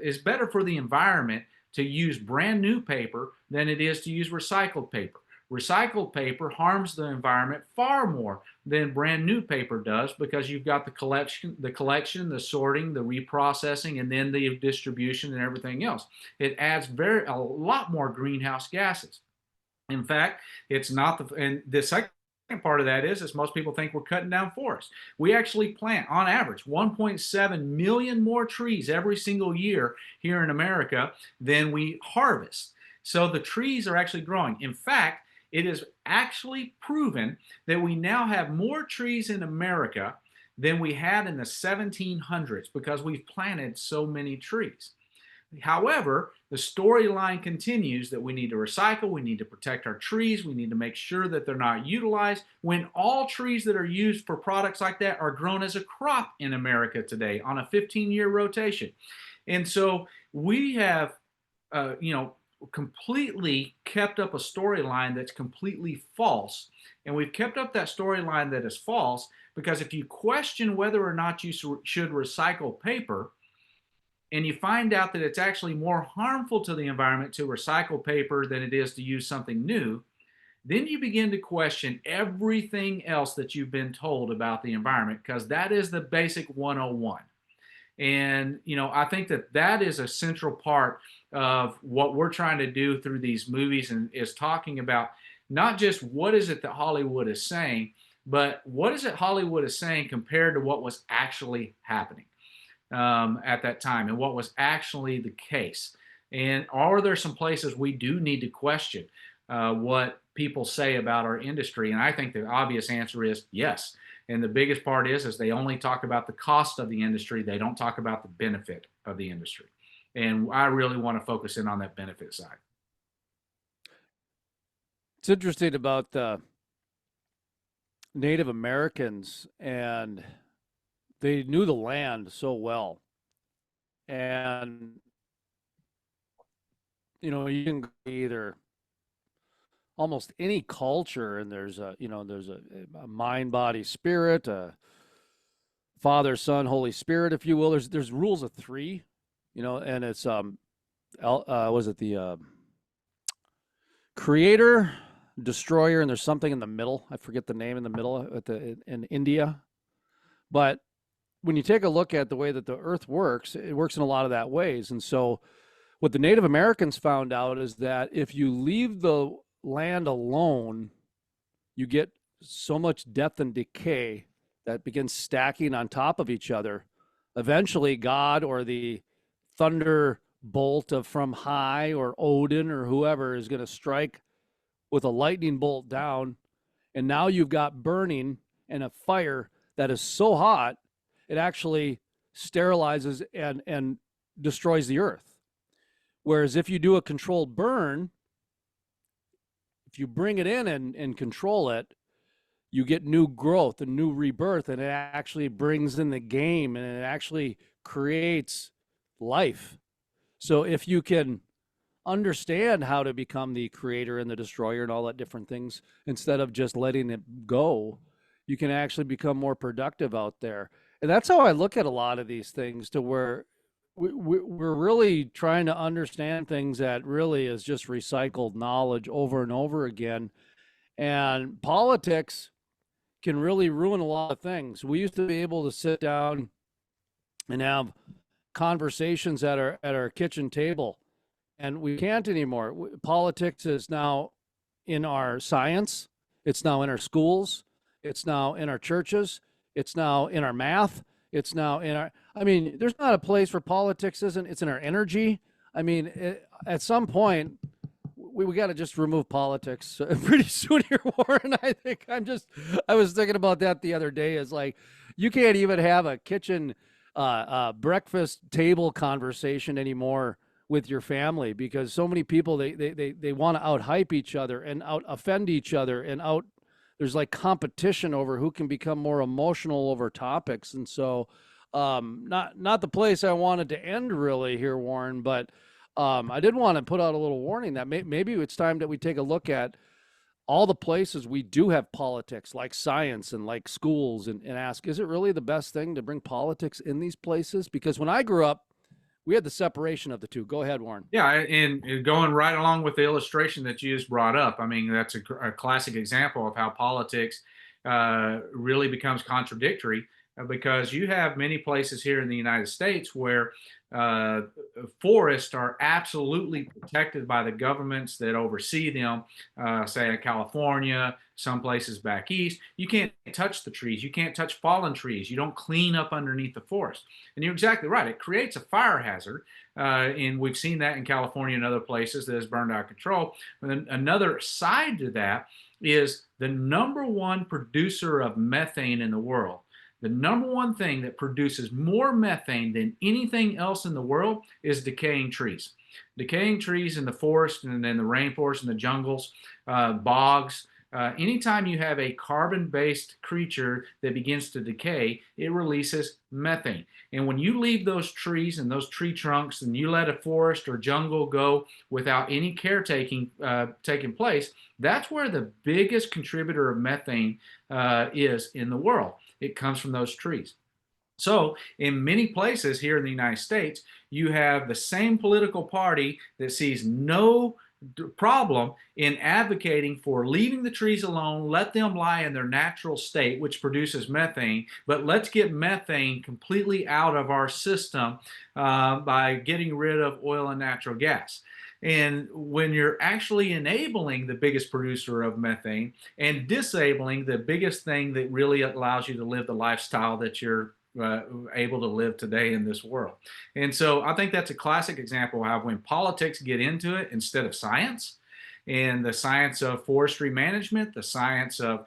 is better for the environment to use brand new paper than it is to use recycled paper. Recycled paper harms the environment far more than brand new paper does, because you've got the sorting, the reprocessing, and then the distribution and everything else. It adds a lot more greenhouse gases. In fact, it's not and the second part of that is most people think we're cutting down forests. We actually plant, on average, 1.7 million more trees every single year here in America than we harvest. So the trees are actually growing. In fact, it is actually proven that we now have more trees in America than we had in the 1700s, because we've planted so many trees. However, the storyline continues that we need to recycle, we need to protect our trees, we need to make sure that they're not utilized, when all trees that are used for products like that are grown as a crop in America today on a 15-year rotation. And so we have, completely kept up a storyline that's completely false. And we've kept up that storyline that is false because if you question whether or not you should recycle paper, and you find out that it's actually more harmful to the environment to recycle paper than it is to use something new, then you begin to question everything else that you've been told about the environment, because that is the basic 101. And, I think that is a central part of what we're trying to do through these movies, and is talking about not just what is it that Hollywood is saying, but what is it Hollywood is saying compared to what was actually happening at that time and what was actually the case. And are there some places we do need to question what people say about our industry? And I think the obvious answer is yes. And the biggest part is they only talk about the cost of the industry. They don't talk about the benefit of the industry. And I really want to focus in on that benefit side. It's interesting about the Native Americans, and they knew the land so well. And, you can go either almost any culture, and there's a mind, body, spirit, a Father, Son, Holy Spirit, if you will. There's rules of three, and it's was it the Creator, Destroyer, and there's something in the middle. I forget the name in the middle in India. But when you take a look at the way that the earth works, it works in a lot of that ways. And so what the Native Americans found out is that if you leave the land alone, you get so much death and decay that begins stacking on top of each other. Eventually, God or the thunderbolt from high or Odin or whoever is going to strike with a lightning bolt down. And now you've got burning and a fire that is so hot, it actually sterilizes and destroys the earth. Whereas if you do a controlled burn, if you bring it in and control it, you get new growth and new rebirth, and it actually brings in the game, and it actually creates life. So if you can understand how to become the creator and the destroyer and all that different things, instead of just letting it go, you can actually become more productive out there. And that's how I look at a lot of these things, to where we're really trying to understand things that really is just recycled knowledge over and over again. And politics can really ruin a lot of things. We used to be able to sit down and have conversations at our kitchen table, and we can't anymore. Politics is now in our science. It's now in our schools. It's now in our churches. It's now in our math. It's now in our, there's not a place where politics isn't. It's in our energy. At some point, we got to just remove politics pretty soon here, Warren. I was thinking about that the other day. Is like, you can't even have a kitchen breakfast table conversation anymore with your family, because so many people, they want to out hype each other and out offend each other and out there's like competition over who can become more emotional over topics. And so, not the place I wanted to end really here, Warren, but I did want to put out a little warning that maybe it's time that we take a look at all the places we do have politics, like science and like schools, and ask, is it really the best thing to bring politics in these places? Because when I grew up, we had the separation of the two. Go ahead, Warren. Yeah, and going right along with the illustration that you just brought up, I mean, that's a classic example of how politics really becomes contradictory because you have many places here in the United States where uh, forests are absolutely protected by the governments that oversee them, say in California, some places back east. You can't touch the trees. You can't touch fallen trees. You don't clean up underneath the forest. And you're exactly right. It creates a fire hazard. And we've seen that in California and other places that has burned out of control. And then another side to that is the number one producer of methane in the world. The number one thing that produces more methane than anything else in the world is decaying trees. Decaying trees in the forest and in the rainforest and the jungles, bogs. Anytime you have a carbon-based creature that begins to decay, it releases methane. And when you leave those trees and those tree trunks and you let a forest or jungle go without any caretaking taking place, that's where the biggest contributor of methane is in the world. It comes from those trees. So, in many places here in the United States, you have the same political party that sees no problem in advocating for leaving the trees alone, let them lie in their natural state, which produces methane, but let's get methane completely out of our system by getting rid of oil and natural gas. And when you're actually enabling the biggest producer of methane and disabling the biggest thing that really allows you to live the lifestyle that you're able to live today in this world. And so I think that's a classic example of how when politics get into it instead of science, and the science of forestry management, the science of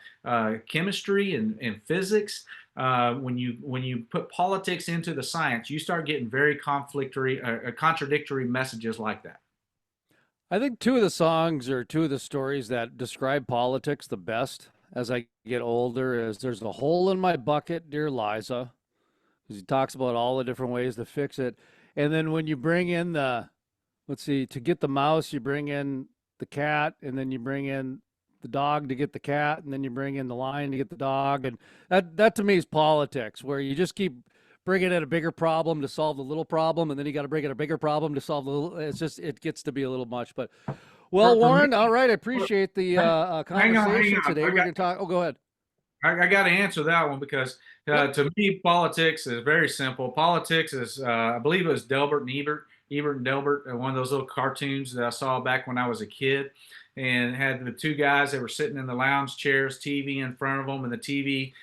chemistry and physics, when you put politics into the science, you start getting very contradictory messages like that. I think two of the songs or two of the stories that describe politics the best as I get older is There's a Hole in My Bucket, Dear Liza, because he talks about all the different ways to fix it. And then when you bring in let's see, to get the mouse, you bring in the cat, and then you bring in the dog to get the cat, and then you bring in the lion to get the dog. And that to me is politics, where you just keep bringing in a bigger problem to solve the little problem, and then you got to bring in a bigger problem to solve the little. It gets to be a little much. But well, Warren, all right, I appreciate the conversation today. We're going to talk. Oh, go ahead. I got to answer that one because to me, politics is very simple. Politics is, I believe it was Delbert and Ebert and Delbert, one of those little cartoons that I saw back when I was a kid, and had the two guys that were sitting in the lounge chairs, TV in front of them, and the TV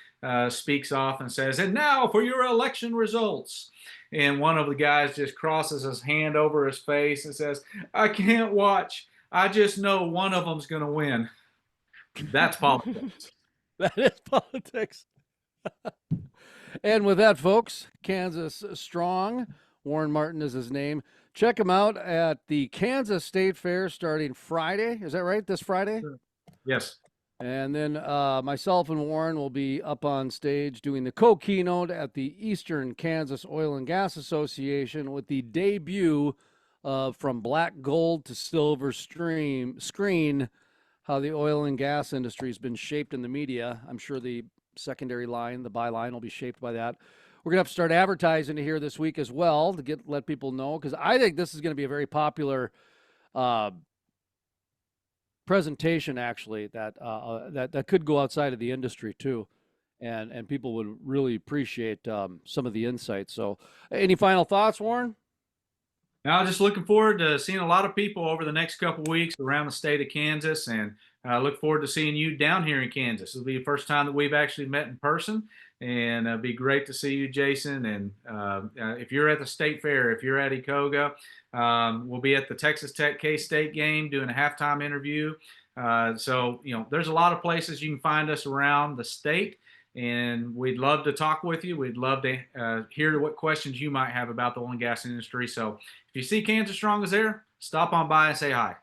speaks off and says, "And now for your election results." And one of the guys just crosses his hand over his face and says, "I can't watch. I just know one of them's going to win." That's politics. That is politics. And with that, folks, Kansas Strong. Warren Martin is his name. Check him out at the Kansas State Fair starting Friday. Is that right? This Friday? Sure. Yes. And then myself and Warren will be up on stage doing the co-keynote at the Eastern Kansas Oil and Gas Association with the debut of From Black Gold to Silver Screen, how the oil and gas industry has been shaped in the media. I'm sure the secondary line, the byline, will be shaped by that. We're going to have to start advertising it here this week as well to let people know, because I think this is going to be a very popular presentation, actually, that could go outside of the industry too, and people would really appreciate some of the insights. So, any final thoughts, Warren? Now, just looking forward to seeing a lot of people over the next couple of weeks around the state of Kansas, and I look forward to seeing you down here in Kansas. It'll be the first time that we've actually met in person, and it'll be great to see you, Jason. And if you're at the state fair, if you're at KIOGA, we'll be at the Texas Tech K-State game doing a halftime interview. So, there's a lot of places you can find us around the state, and we'd love to talk with you. We'd love to hear what questions you might have about the oil and gas industry. So if you see Kansas Strong is there, stop on by and say hi.